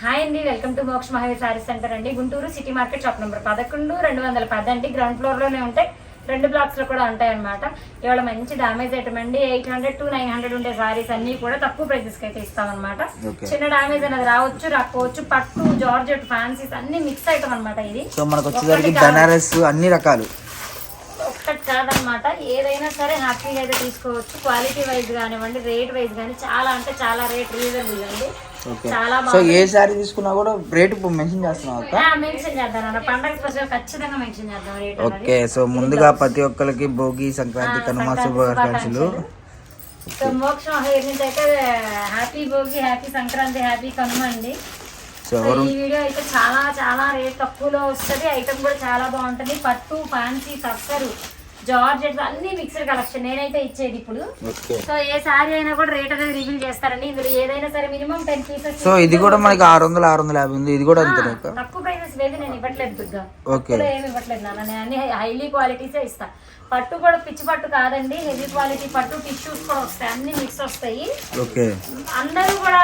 Hi అండి, welcome to మోక్ష Mahavir saris centre అండి. Guntur city market shop number 11 210 అండి. గ్రౌండ్ ఫ్లోర్ లోనే ఉంటాయి, 2 బ్లాక్స్ లో కూడా ఉంటాయి అనమాట. ఇవాళ మంచి డామేజ్ ఐటమ్ అండి. 800 to 900 ఉండే సారీస్ అన్ని కూడా తక్కువ ప్రైసెస్ కి అయితే ఇస్తాం అనమాట. చిన్న డామేజ్ అనేది రావచ్చు రాకపోవచ్చు. పట్టు జార్జెట్ ఫ్యాన్సీస్ అన్ని మిక్స్ ఐటమ్ అనమాట. ఇది సో మనకు వచ్చేసరికి బనారస్ అన్ని రకాలు ఒక్కటి కాదనమాట. ఏదైనా సరే హ్యాపీగా అయితే తీసుకోవచ్చు. క్వాలిటీ వైజ్ కానివ్వండి, రేట్ వైజ్ కానీ చాలా అంటే చాలా రేట్ రీజనబుల్ అండి. చాలా సో ఏ సారీ తీసుకున్నా కూడా రేట్ మెన్షన్ చేస్తున్నావు మెన్షన్ చేద్దాం అన్న. పండగ స్పెషల్ ఖచ్చితంగా మెన్షన్ చేద్దాం రేట్. ఓకే, సో ముందుగా ప్రతి ఒక్కరికి భోగి, సంక్రాంతి, కనుమ శుభాకాంక్షలు. సో మోక్ష హెయిర్ నుంచి అయితే happy Bhogi, happy Sankranti, happy Kanuma అండి. సో ఈ వీడియో అయితే చాలా చాలా రేట్ తక్కువలో వస్తుంది. ఐటమ్ కూడా చాలా బాగుంటది. పట్టు, ఫ్యాన్సీ, టస్సరు, జార్జెట్ అన్ని మిక్స్డ్ కలెక్షన్ నేనైతే ఇచ్చేది ఇప్పుడు. సో ఏ సారీ అయినా కూడా రేట్ అనేది రివీల్ చేస్తారండి. ఇందులో ఏదైనా సరే మినిమం 10 పీసెస్. సో ఇది కూడా మనకి 600 650 ఉంది. ఇది కూడా అంతే తక్కువ ప్రైసెస్ వేది నేను ఇవ్వట్లేదు దుర్గా. ఏమి ఇవ్వట్లేదు నాన్న, నేను అన్ని హైలీ క్వాలిటీసే ఇస్తా. పట్టు కూడా పిచ్చి పట్టు కాదండి, హెవీ క్వాలిటీ పట్టు. టిష్యూస్ కూడా వస్తాయి, అన్ని మిక్స్ వస్తాయి. అందరూ కూడా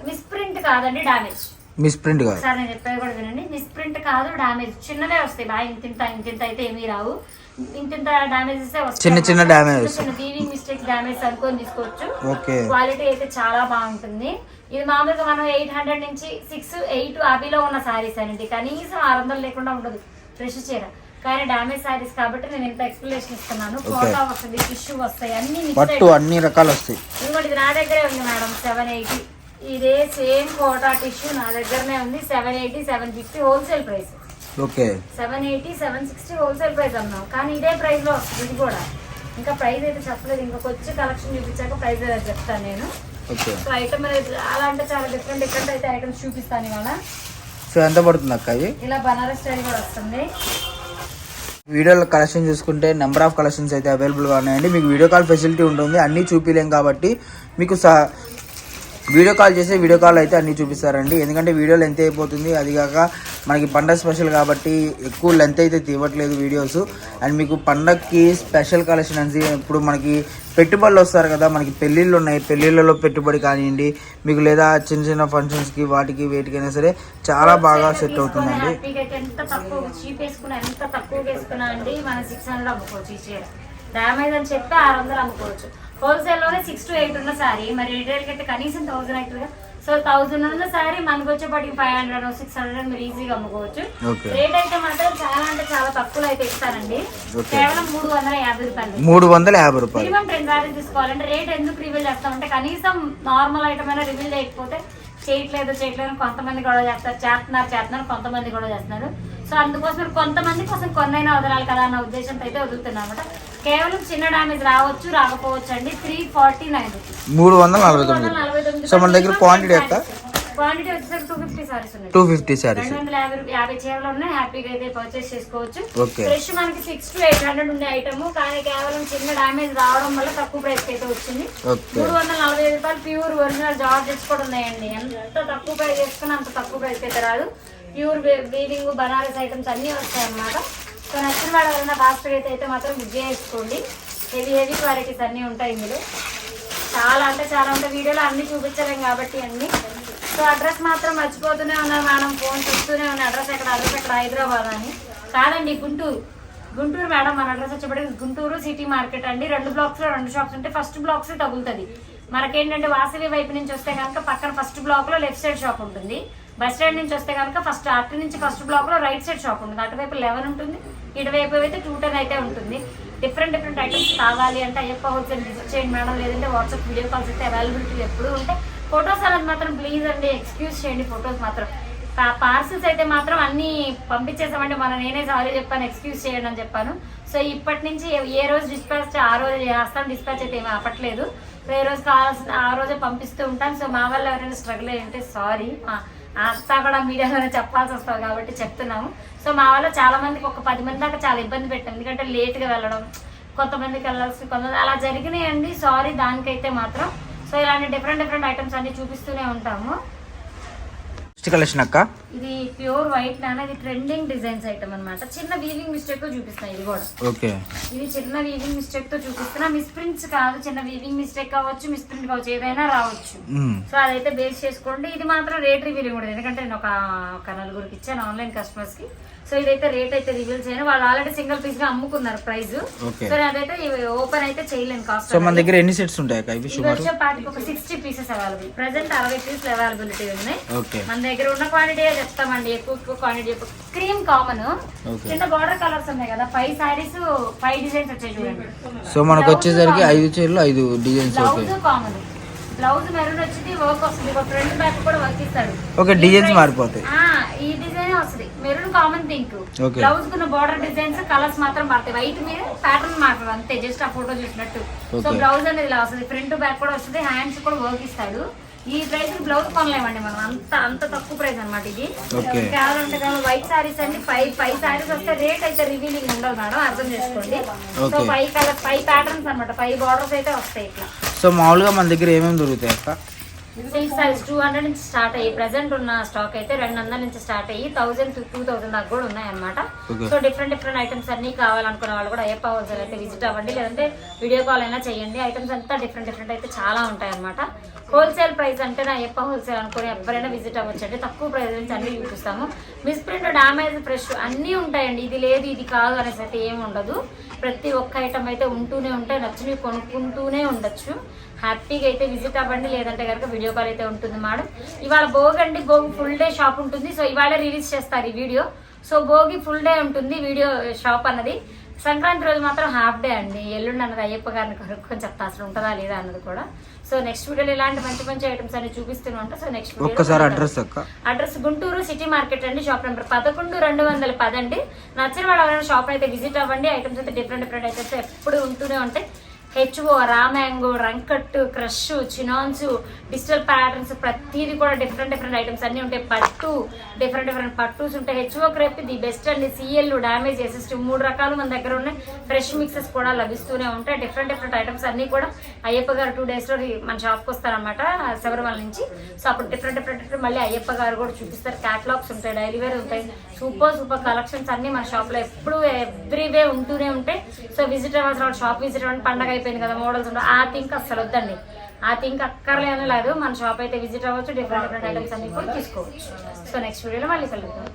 మిస్ప్రింట్ కాదండి, డామేజ్. మిస్ప్రింట్ కాదు సార్, నేను చెప్పేది కూడా వినండి. మిస్ప్రింట్ కాదు, డామేజ్. చిన్నదే వస్తాయి బాగా, ఇంత అయితే ఏమీ రావు. ఇంత డామేజెస్ వస్తాయి, చిన్న చిన్న డామేజ్, వీవింగ్ మిస్టేక్స్ డామేజ్ అనుకొని తీసుకోవచ్చు. క్వాలిటీ అయితే చాలా బాగుంటుంది. ఇది మామూలుగా మనం 800 నుంచి 6, 8 అవిలో ఉన్న సారీస్ అండి. కనీసం 600 లేకుండా ఉండదు ఫ్రెష్ చీర. కానీ డామేజ్ సారీస్ కాబట్టి నేను ఇంత ఎక్స్ప్లెనేషన్ ఇస్తున్నాను. ఫోటో వస్తుంది, టిష్యూ వస్తాయి, అన్ని రకాలు వస్తాయి. ఇంకోటి ఇది నా దగ్గరే ఉంది మేడం, 780. ఇదే సేమ్ కోటా టిష్యూ నా దగ్గరనే ఉంది. 780, 750 హోల్సేల్ ప్రైస్. 780, 760 హోల్సేల్ ప్రైస్ అన్నాం. కానీ ఇదే ప్రైస్ లో వస్తుంది ఇది కూడా. ఇంకా ప్రైస్ అయితే చెప్పలేదు, ఇంకా వచ్చి కలెక్షన్ చూపించాక ప్రైస్ అయితే చెప్తాను నేను. సో ఐటమ్ అనేది చాలా అంటే చాలా డిఫరెంట్ అయితే ఐటమ్స్ చూపిస్తాను ఇవాళ. సో ఎంత పడుతుంది అక్క ఇది? ఇలా బనారస్ స్టైల్ కూడా వస్తుంది. వీడియోలో కలెక్షన్ చూసుకుంటే నెంబర్ ఆఫ్ కలెక్షన్స్ అయితే అవైలబుల్గా ఉన్నాయండి. మీకు వీడియో కాల్ ఫెసిలిటీ ఉంటుంది, అన్నీ చూపించలేం కాబట్టి మీకు వీడియో కాల్ చేసే వీడియో కాల్ అయితే అన్నీ చూపిస్తారండి. ఎందుకంటే వీడియో లెంత్ అయిపోతుంది. అది కాక మనకి పండగ స్పెషల్ కాబట్టి ఎక్కువ లెంత్ అయితే తీయట్లేదు వీడియోస్. అండ్ మీకు పండగకి స్పెషల్ కలెక్షన్ అని ఇప్పుడు మనకి పెట్టుబడులు వస్తారు కదా, మనకి పెళ్ళిళ్ళు ఉన్నాయి, పెళ్ళిళ్ళలో పెట్టుబడి కానివ్వండి మీకు, లేదా చిన్న చిన్న ఫంక్షన్స్కి వాటికి వేటికైనా సరే చాలా బాగా సెట్ అవుతుందండి. ఎంత తక్కువ చీప్ వేసుకున్నా, ఎంత తక్కువ వేసుకున్నా అండి మనం 600 అమ్ముకోవచ్చు. ఈ చీర డ్యామేజ్ అని చెప్పి 600 అమ్ముకోవచ్చు. హోల్సేల్ లోనే 6 to 8 ఉన్న సారీ, మరి రిటైల్ కి అయితే కనీసం 1000 అవుతుంది. సో 1000 ఉన్న సారీ మనకు వచ్చేప్పటికి 500, 600 మీరు ఈజీగా అమ్ముకోవచ్చు. రేట్ అయితే మాత్రం చాలా అంటే చాలా తక్కువలో అయితే ఇస్తారండి. కేవలం 350 రూపాయలు. 350 రూపాయలు. మినిమం 10 సారీస్ తీసుకోవాలంటే రేట్ ఎందుకు రివీల్ చేస్తామంటే కనీసం నార్మల్ ఐటమ్ అయినా రివీల్ చేయకపోతే చేయట్లేదు కొంతమంది గొడవ చేస్తున్నారు, కొంతమంది గొడవ చేస్తున్నారు. సో అందుకోసం కొంతమంది కోసం కొన్నైనా వదలాలి కదా అన్న ఉద్దేశంతో అయితే వదులుతున్నాం అనమాట. కేవలం చిన్న డామేజ్ రావచ్చు రాకపోవచ్చు అండి. 349 రూపీస్, 349. సో మన దగ్గర క్వాంటిటీ వచ్చేసరికి 250 సారీస్ ఉన్నాయి. 250 సారీస్, 250 చీరలు ఉన్నాయి. హ్యాపీగా అయితే పర్చేస్ చేసుకోవచ్చు. ఫ్రెష్ మనకి 6 to 800 ఉండే ఐటమ్, కానీ కేవలం చిన్న డామేజ్ రావడం వల్ల తక్కువ ప్రైస్ అయితే వచ్చింది. 345 రూపాయలు. ప్యూర్ ఒరిజినల్ జార్జెట్స్ కూడా ఉన్నాయండి. ఎంత తక్కువ ప్రైస్ చేసుకున్నా అంత తక్కువ ప్రైస్ అయితే రాదు. ప్యూర్ వీవింగ్ బనారస్ ఐటమ్స్ అన్ని వస్తాయి అన్నమాట. సో నచ్చిన వాడు ఎవరైనా ఫాస్ట్గా అయితే మాత్రం బుక్ చేసుకోండి. హెవీ క్వాలిటీస్ అన్నీ ఉంటాయి ఇందులో. చాలా అంటే చాలా ఉంటాయి. వీడియోలో అన్ని చూపించలేం కాబట్టి అన్ని. సో అడ్రస్ మాత్రం మర్చిపోతూనే ఉన్నాం మేడం, ఫోన్ చూస్తూనే ఉన్నాయి. అడ్రస్ ఎక్కడ హైదరాబాద్ అని కాదండి, గుంటూరు మేడం. మన అడ్రస్ వచ్చేప్పటికి గుంటూరు సిటీ మార్కెట్ అండి. 2 బ్లాక్స్ లో 2 షాప్స్ ఉంటాయి. ఫస్ట్ బ్లాక్స్ తగులుతుంది మనకేంటంటే వాసవి వైపు నుంచి వస్తే కనుక పక్కన ఫస్ట్ బ్లాక్ లో లెఫ్ట్ సైడ్ షాప్ ఉంటుంది. బస్ స్టాండ్ నుంచి వస్తే కనుక అటు నుంచి ఫస్ట్ బ్లాక్ లో రైట్ సైడ్ షాప్ ఉంటుంది. అటువైపు 11 ఉంటుంది, ఇటువైపు అయితే 210 అయితే ఉంటుంది. డిఫరెంట్ ఐటమ్స్ కావాలి అంటే అయ్యప్ప హోల్సేల్ విజిట్ చేయండి మేడం. లేదంటే వాట్సాప్ వీడియో కాల్స్ అయితే అవైలబిలిటీ ఎప్పుడు ఉంటాయి. ఫొటోస్ అనేది మాత్రం ప్లీజ్ అండి ఎక్స్క్యూజ్ చేయండి. ఫొటోస్ మాత్రం పార్సల్స్ అయితే మాత్రం అన్ని పంపించేసామంటే నేనే సారీ చెప్పాను, ఎక్స్క్యూజ్ చేయండి అని చెప్పాను. సో ఇప్పటి నుంచి ఏ రోజు డిస్పాచ్ ఆ రోజు చేస్తాను. డిస్పాచ్ అయితే ఏమీ ఆపట్లేదు. సో ఏ రోజు కావాల్సిన ఆ రోజే పంపిస్తూ ఉంటాను. సో మా వల్ల ఎవరైనా స్ట్రగుల్ అయ్యింటే సారీ, అంతా కూడా మీడియాలోనే చెప్పాల్సి వస్తుంది కాబట్టి చెప్తున్నాము. సో మా వల్ల చాలా మందికి ఒక 10 మంది దాకా చాలా ఇబ్బంది పెట్టాం. ఎందుకంటే లేట్గా వెళ్ళడం, కొంతమందికి కొంతమంది అలా జరిగినాయండి. సారీ దానికైతే మాత్రం. సో ఇలాంటి డిఫరెంట్ ఐటమ్స్ అన్ని చూపిస్తూనే ఉంటాము. నెక్స్ట్ కలెక్షన్ అక్క. ఇది ప్యూర్ వైట్ నాన్న, ఇది ట్రెండింగ్ డిజైన్స్ ఐటమ్ అన్నమాట. చిన్న వీవింగ్ మిస్టేక్ తో చూపిస్తున్నా ఇది కూడా. ఓకే, ఇది చిన్న వీవింగ్ మిస్టేక్ తో చూపిస్తున్నా. మిస్ ప్రింట్స్ కాదు, చిన్న వీవింగ్ మిస్టేక్ కావచ్చు, మిస్ ప్రింట్ కావచ్చు, ఏదైనా రావచ్చు. సో అదైతే బేస్ చేసుకోండి. ఇది మాత్రం రేట్ రివీలింగ్ ఉండదు, ఎందుకంటే నేను ఒక నలుగురికి ఇచ్చాను ఆన్లైన్ కస్టమర్స్ కి. సో ఇదైతే రేట్ అయితే రివీల్ చేయను, వాళ్ళు ఆల్రెడీ సింగిల్ పీస్ గా అమ్ముకున్నారు ప్రైస్. సో అదైతే ఓపెన్ అయితే చేయలేను కాస్ట్. సో మన దగ్గర ఎన్ని సెట్స్ ఉంటాయి అక్క? ఇవి వచ్చే పాటికి ఒక 60 pieces available, present 60 pieces availability ఉన్నాయి. మన దగ్గర ఉన్న క్వాంటిటీ చెప్తామండి, ఎక్కువ క్వాంటిటీ. క్రీమ్ కామన్, చిన్న బార్డర్ కలర్స్ ఉన్నాయి కదా, 5 సారీస్ 5 డిజైన్స్ వచ్చాయి చూడండి. సో మనకు వచ్చేసరికి 5 చీరలు 5 designs. Blouse common, blouse maroon వచ్చింది, వర్క్ వస్తుంది, ఫ్రంట్ బ్యాక్ కూడా వర్క్ ఇస్తాడు. ఓకే, డిజైన్స్ మారిపోతాయి. ఈ డిజైన్ వస్తుంది మెరూన్ కామన్ పింక్, బ్లౌజ్ కున్న బార్డర్ డిజైన్స్ కలర్స్ మాత్రం మారుతాయి, వైట్ మీద ప్యాటర్న్ మారుతుంది అంతే, జస్ట్ ఆ ఫోటో చూసినట్టు. సో బ్లౌజ్ అనేది ఇలా వస్తుంది, ఫ్రంట్ బ్యాక్ కూడా వస్తుంది, హ్యాండ్స్ కూడా వర్క్ ఇస్తాడు. ఈ ప్రైస్ బ్లౌజ్ కొనలేమండి మనం, అంత తక్కువ ప్రైస్ అనమాట ఇది. కావాలంటే వైట్ సారీస్ అన్ని 5 సారీస్ వస్తే రేట్ అయితే రివీలింగ్ ఉండదు మేడం, అర్థం చేసుకోండి. సో 5 కలర్ 5 ప్యాటర్న్స్ అనమాట, 5 బార్డర్స్ అయితే వస్తాయి ఇట్లా. సో మామూలుగా మన దగ్గర ఏమేమి దొరుకుతాయి అక్క? సిల్క్ సారీస్ 200 నుంచి స్టార్ట్ అయ్యి, ప్రెసెంట్ ఉన్న స్టాక్ అయితే 200 నుంచి స్టార్ట్ అయ్యి 1000 to 2000 దాకా కూడా ఉన్నాయి అనమాట. సో డిఫరెంట్ ఐటమ్స్ అన్ని కావాలనుకున్న వాళ్ళు కూడా అయ్యప్ప హోల్సేల్ అయితే విజిట్ అవ్వండి, లేదంటే వీడియో కాల్ అయినా చేయండి. ఐటమ్స్ అంతా డిఫరెంట్ అయితే చాలా ఉంటాయి అనమాట. హోల్సేల్ ప్రైస్ అంటే నా అయ్యప్ప హోల్సేల్ అనుకుని ఎవరైనా విజిట్ అవ్వచ్చు అండి, తక్కువ ప్రైస్ నుంచి అన్ని చూపిస్తాము. మిస్ ప్రింట్, డామేజ్, ఫ్రెష్ అన్నీ ఉంటాయండి, ఇది లేదు ఇది కాదు అనేసి అయితే ఏమి ఉండదు. ప్రతి ఒక్క ఐటమ్ అయితే ఉంటూనే ఉంటాయి, నచ్చినవి కొనుక్కుంటూనే ఉండొచ్చు. హ్యాపీగా అయితే విజిట్ అవ్వండి, లేదంటే కనుక వీడియో కాల్ అయితే ఉంటుంది మేడం. ఇవాళ భోగి ఫుల్ డే షాప్ ఉంటుంది. సో ఇవాళ రిలీజ్ చేస్తారు ఈ video. So Bhogi full day ఉంటుంది వీడియో షాప్ అన్నది. సంక్రాంతి రోజు మాత్రం హాఫ్ డే అండి. ఎల్లుండి అన్నది అయ్యప్ప గారిని కనుక్కొని చెప్తా అసలు ఉంటుందా లేదా అన్నది కూడా. సో నెక్స్ట్ వీడియోలో ఇలాంటి మంచి ఐటమ్స్ అన్ని చూపిస్తూనే ఉంటా. సో నెక్స్ట్ ఒక్కసారి అడ్రస్ గుంటూరు సిటీ మార్కెట్ అండి, షాప్ నెంబర్ 11 అండి. నచ్చిన వాళ్ళు ఎవరైనా షాప్ అయితే విజిట్ అవ్వండి. ఐటమ్స్ అయితే డిఫరెంట్ ఐటమ్స్ ఎప్పుడు ఉంటూనే ఉంటాయి. హెచ్ఓ, రామ్యాంగో, రంకట్టు, క్రష్, చినాన్స్, డిజిటల్ ప్యాటర్న్స్ ప్రతిదీ కూడా డిఫరెంట్ ఐటమ్స్ అన్ని ఉంటాయి. పట్టు డిఫరెంట్ పట్టూస్ ఉంటాయి. హెచ్ఓ క్రేప్ ది బెస్ట్ అండి. సిఎల్, డామేజ్, ఎస్ఎస్టీ 3 రకాలు మన దగ్గర ఉన్నాయి. ఫ్రెష్ మిక్సెస్ కూడా లభిస్తూనే ఉంటాయి. డిఫరెంట్ ఐటమ్స్ అన్ని కూడా అయ్యప్ప గారు 2 days లో మన షాప్కి వస్తారనమాట శబరిమల నుంచి. సో అప్పుడు డిఫరెంట్ మళ్ళీ అయ్యప్ప గారు కూడా చూపిస్తారు. క్యాటలాగ్స్ ఉంటాయి, డైలీ వేర్ ఉంటాయి. సూపర్ కలెక్షన్స్ అన్ని మన షాప్ లో ఎప్పుడు ఎవ్రీవే ఉంటూనే ఉంటాయి. సో విజిట్ అవ్వాల్సిన షాప్ విజిట్ అవ్వండి. పండగ అయిపోయింది కదా, మోడల్స్ ఉండవు, ఆ థింక్ అసలు వద్దండి, ఆ థింక్ అక్కర్లేని లేదు. మన షాప్ అయితే విజిట్ అవ్వచ్చు, డిఫరెంట్ ఐటమ్స్ అన్ని కూడా తీసుకోవచ్చు. సో నెక్స్ట్ వీడియోలో మళ్ళీ కలుద్దాం.